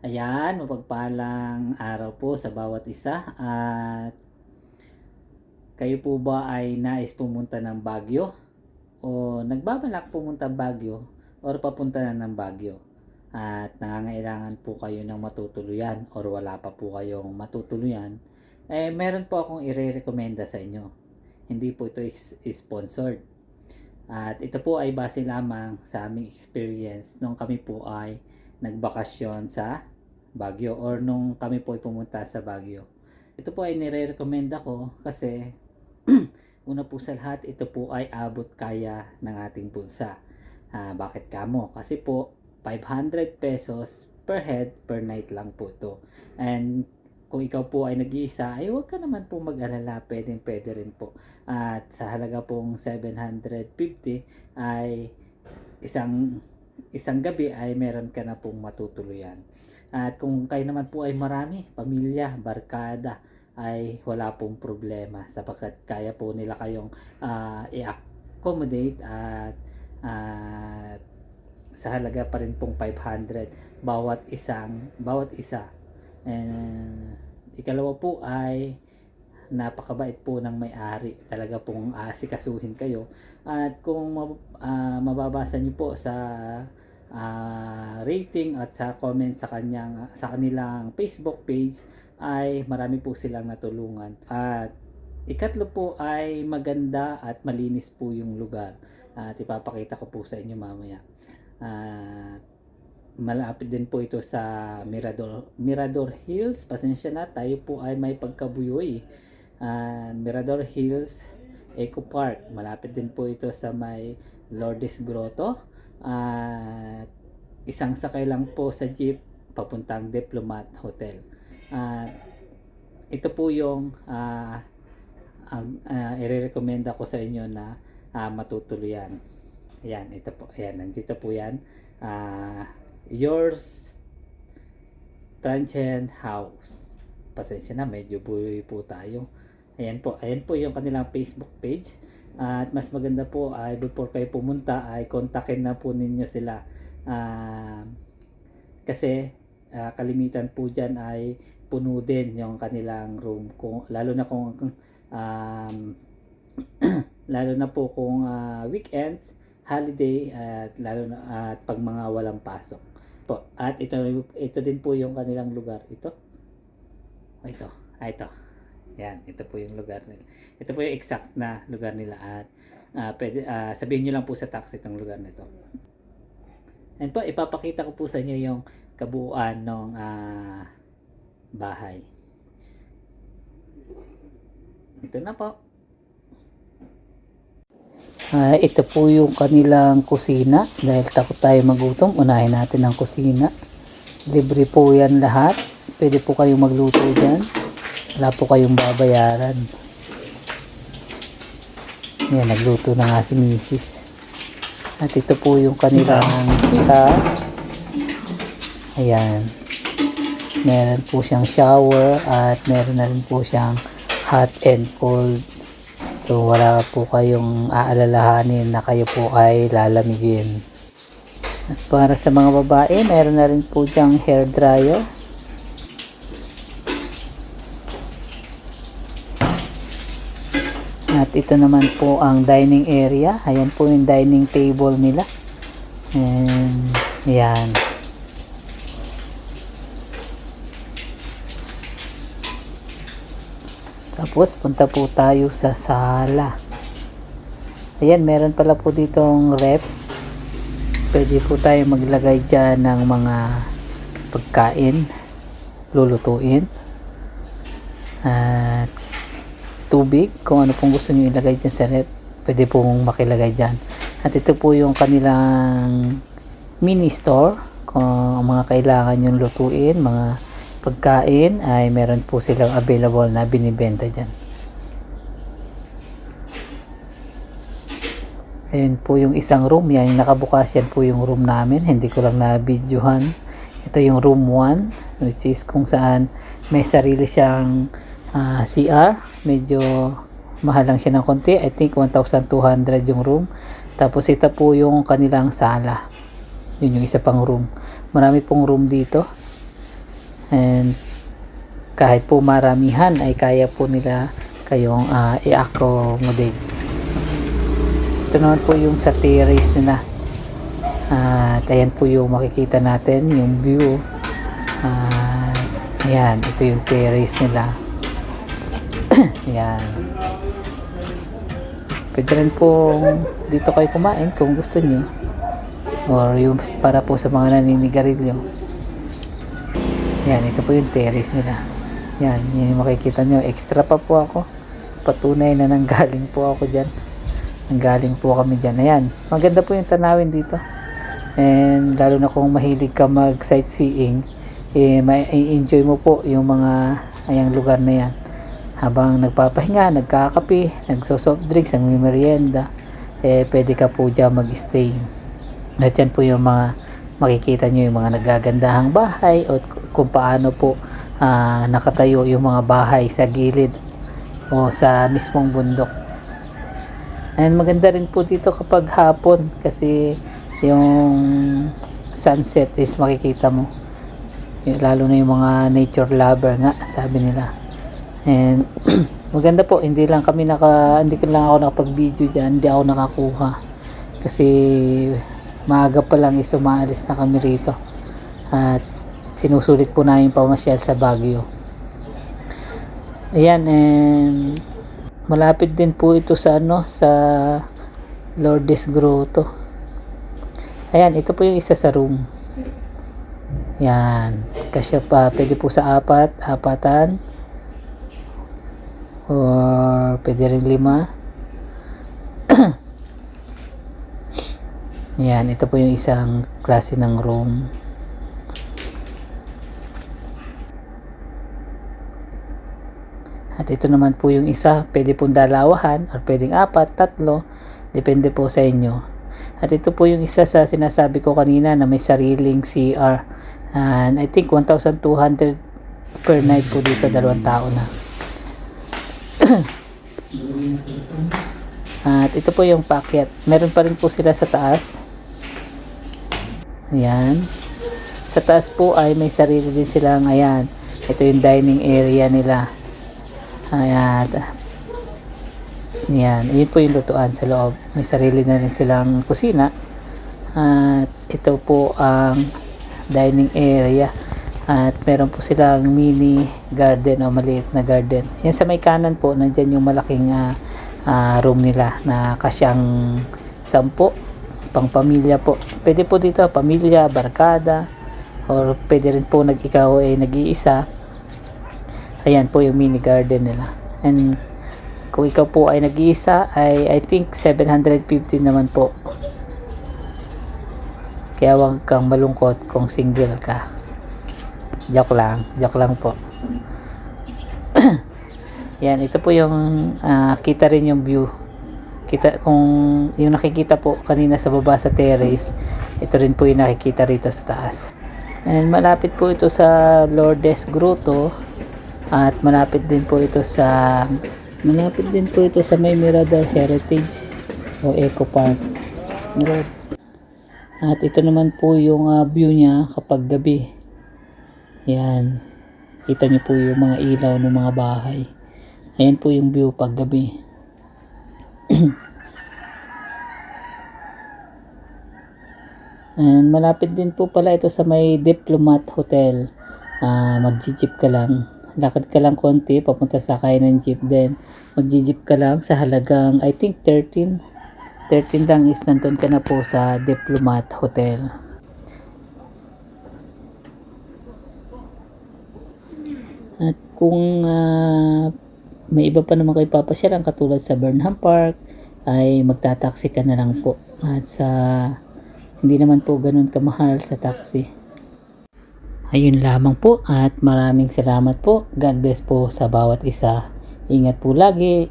Ayan, mapagpalang araw po sa bawat isa at kayo po ba ay nais pumunta ng Baguio o nagbabalak pumunta Baguio or papunta na ng Baguio at nangangailangan po kayo ng matutuluyan or wala pa po kayong matutuluyan, meron po akong ire-recommenda sa inyo. Hindi po ito sponsored. At ito po ay base lamang sa aming experience nung kami po ay nagbakasyon sa Baguio or nung kami po ay pumunta sa Baguio. Ito po ay nire-recommend ako kasi una po sa lahat, ito po ay abot kaya ng ating bulsa. Bakit kamo? Kasi po 500 pesos per head per night lang po ito. And kung ikaw po ay nag-iisa, ay huwag ka naman po mag-alala, pwede rin po. At sa halaga pong 750 ay isang gabi ay meron ka na pong matutuluyan. At kung kayo naman po ay marami, pamilya, barkada, ay wala pong problema sapagkat kaya po nila kayong i-accommodate at sa halaga pa rin pong 500 bawat isa. And ikalawa po ay napakabait po ng may-ari, talaga pong asikasuhin kayo. At kung mababasa niyo po sa rating at sa comment sa kanilang Facebook page, ay marami po silang natulungan. At ikatlo po ay maganda at malinis po yung lugar. At ipapakita ko po sa inyo mamaya. Malapit din po ito sa Mirador Hills. Pasensya na, tayo po ay may pagkabuyoy. Mirador Hills Eco Park. Malapit din po ito sa may Lourdes Grotto. At isang sakay lang po sa jeep papuntang Diplomat Hotel. Ito po yung i-recommenda ko sa inyo na matutuluyan. Ayan, ito po. Ayan, nandito po yan. Yours Transient House. Pasensya na, medyo buhay po tayo. Ayan po yung kanilang Facebook page. At mas maganda po ay before kayo pumunta ay kontakin na po ninyo sila. Kasi kalimitan po dyan ay puno din yung kanilang room, lalo na po kung weekends, holiday, at lalo na at pag mga walang pasok po. At ito din po yung kanilang lugar. Ito. Yan, ito po yung lugar nila. Ito po yung exact na lugar nila at sabihin nyo lang po sa taxi itong lugar nito. And po, ipapakita ko po sa inyo yung kabuuan ng bahay. Ito na po. Ito po yung kanilang kusina. Dahil takot tayo magutom, unahin natin ang kusina. Libre po yan lahat. Pwede po kayong magluto dyan. Wala po kayong babayaran. Yan, nagluto na nga si Mrs. At ito po yung kanilang ayan. Meron po siyang shower at meron na rin po siyang hot and cold. So wala po kayong aalalahanin na kayo po ay lalamigin. At para sa mga babae, meron na rin po siyang hair dryer. At ito naman po ang dining area. Ayan po yung dining table nila. And ayan. Tapos punta po tayo sa sala. Ayan, meron pala po ditong ref. Pwede po tayo maglagay dyan ng mga pagkain, lulutuin, at tubig. Kung ano pong gusto nyo ilagay dyan sa ref, pwede pong makilagay dyan. At ito po yung kanilang mini store. Kung mga kailangan yung lutuin, mga pagkain, ay meron po silang available na binibenta dyan. Ayan po yung isang room. Yan, yung nakabukas, yan po yung room namin. Hindi ko lang na-videohan. Ito yung room 1, which is kung saan may sarili siyang CR. Medyo mahal lang siya ng konti. I think 1,200 yung room. Tapos ito po yung kanilang sala. Yun yung isa pang room. Marami pong room dito. And kahit po maramihan ay kaya po nila kayong i-accommodate. Ito naman po yung sa terrace nila. At ayan po yung makikita natin, yung view. Ayan, ito yung terrace nila. Ayan. Pwede rin po dito kayo kumain kung gusto nyo. Or yung para po sa mga naninigarilyo. Ayan, ito po yung terrace nila. Yan, yun yung makikita nyo. Extra pa po ako. Patunay na nanggaling po ako dyan. Nanggaling po kami dyan. Ayan, maganda po yung tanawin dito. And lalo na kung mahilig ka mag sightseeing, may enjoy mo po yung mga ayang lugar na yan. Habang nagpapahinga, nagkakape, nagso-soft drinks, nagmimerienda, pwede ka po dyan mag-stay. At yan po yung mga makikita nyo, yung mga nagagandahang bahay o kung paano po nakatayo yung mga bahay sa gilid o sa mismong bundok. And maganda rin po dito kapag hapon kasi yung sunset is makikita mo, lalo na yung mga nature lover nga sabi nila. And maganda po, hindi lang ako nakapag-video dyan, hindi ako nakakuha kasi maaga pa lang is umaalis na kami rito at sinusulit po namin pamasyal sa Baguio. Ayan, and malapit din po ito sa sa Lourdes Grotto. Ayan, ito po yung isa sa room. Yan, kasya pa, pwede po sa apatan or pwede rin 5. Yan, ito po yung isang klase ng room. At ito naman po yung isa, pwede pong dalawahan or pwedeng 4, 3, depende po sa inyo. At ito po yung isa sa sinasabi ko kanina na may sariling CR. And I think 1,200 per night po dito, 2 tao na. At ito po yung paakyat. Meron pa rin po sila sa taas. Ayan. Sa taas po ay may sarili din silang, ayan. Ito yung dining area nila. Ayan. Yan, yun po yung lutuan sa loob. May sarili na rin silang kusina. At ito po ang dining area. At meron po silang mini garden o maliit na garden. Yan sa may kanan po, nandyan yung malaking room nila na kasyang 10, pang pamilya po. Pwede po dito, pamilya, barkada, or pwede rin po ikaw ay nag-iisa. Ayan po yung mini garden nila. And kung ikaw po ay nag-iisa, ay I think 750 naman po. Kaya huwag kang malungkot kung single ka. Joke lang po. Yan, ito po yung kita rin yung view. Kung yung nakikita po kanina sa baba sa terrace, ito rin po yung nakikita rito sa taas. And malapit po ito sa Lourdes Grotto at malapit din po ito sa may Mirador Heritage o Eco Park. At ito naman po yung view niya kapag gabi. Yan. Kita niyo po yung mga ilaw ng mga bahay. Ayan po yung view pag gabi. And malapit din po pala ito sa may Diplomat Hotel. Mag-jeep ka lang. Lakad ka lang konti papunta sa sakay ng jeep, then mag-jeep ka lang sa halagang I think 13 lang is nandun ka na po sa Diplomat Hotel. At kung may iba pa naman kayo papasyalan katulad sa Burnham Park, ay magtataksi ka na lang po. At hindi naman po ganun kamahal sa taxi. Ayun lamang po at maraming salamat po. God bless po sa bawat isa. Ingat po lagi.